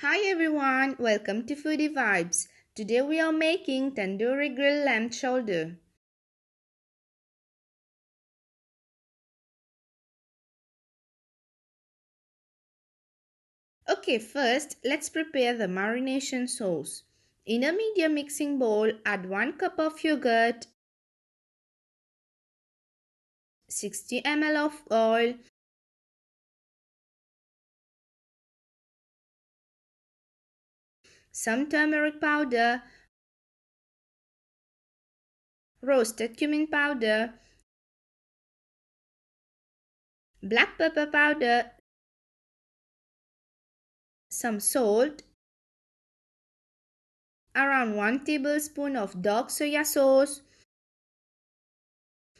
Hi everyone, welcome to Foodie Vibes. Today we are making tandoori grilled lamb shoulder. Okay, first let's prepare the marination sauce. In a medium mixing bowl, add 1 cup of yogurt, 60 ml of oil, some turmeric powder, roasted cumin powder, black pepper powder, some salt, around 1 tablespoon of dark soya sauce,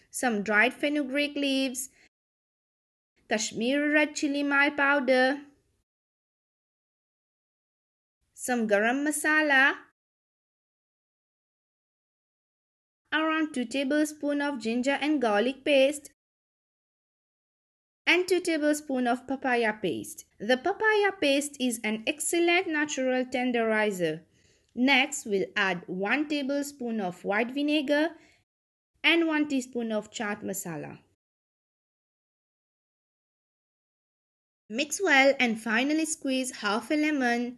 some dried fenugreek leaves, Kashmiri red chili powder, some garam masala, around 2 tablespoons of ginger and garlic paste, and 2 tablespoons of papaya paste. The papaya paste is an excellent natural tenderizer. Next, we'll add 1 tablespoon of white vinegar and 1 teaspoon of chaat masala. Mix well and finally squeeze half a lemon.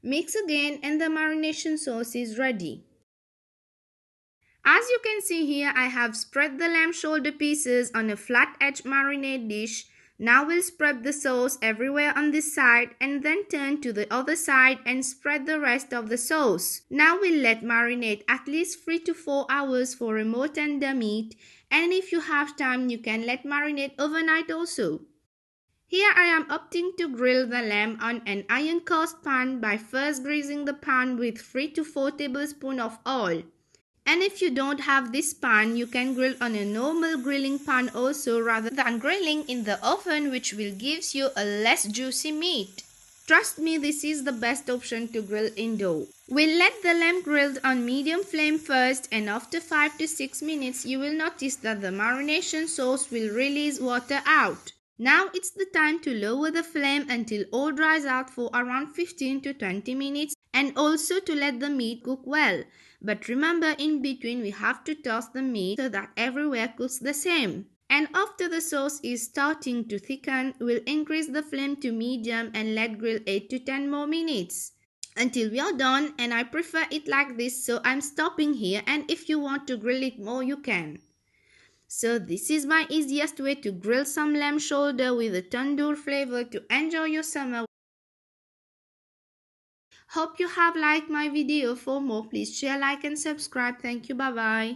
Mix again and the marination sauce is ready. As you can see here, I have spread the lamb shoulder pieces on a flat edge marinade dish. Now we'll spread the sauce everywhere on this side and then turn to the other side and spread the rest of the sauce. Now we'll let marinate at least 3 to 4 hours for a more tender meat, and if you have time you can let marinate overnight also. Here I am opting to grill the lamb on an iron cast pan by first greasing the pan with 3 to 4 tablespoons of oil. And if you don't have this pan, you can grill on a normal grilling pan also rather than grilling in the oven, which will give you a less juicy meat. Trust me, this is the best option to grill indoor. We'll let the lamb grilled on medium flame first, and after 5 to 6 minutes you will notice that the marination sauce will release water out. Now it's the time to lower the flame until all dries out for around 15 to 20 minutes, and also to let the meat cook well. But remember, in between we have to toss the meat so that everywhere cooks the same. And after the sauce is starting to thicken, we'll increase the flame to medium and let grill 8 to 10 more minutes until we are done. And I prefer it like this, so I'm stopping here, and if you want to grill it more you can. So this is my easiest way to grill some lamb shoulder with a tandoor flavor to enjoy your summer. Hope you have liked my video. For more, please share, like and subscribe. Thank you. Bye bye.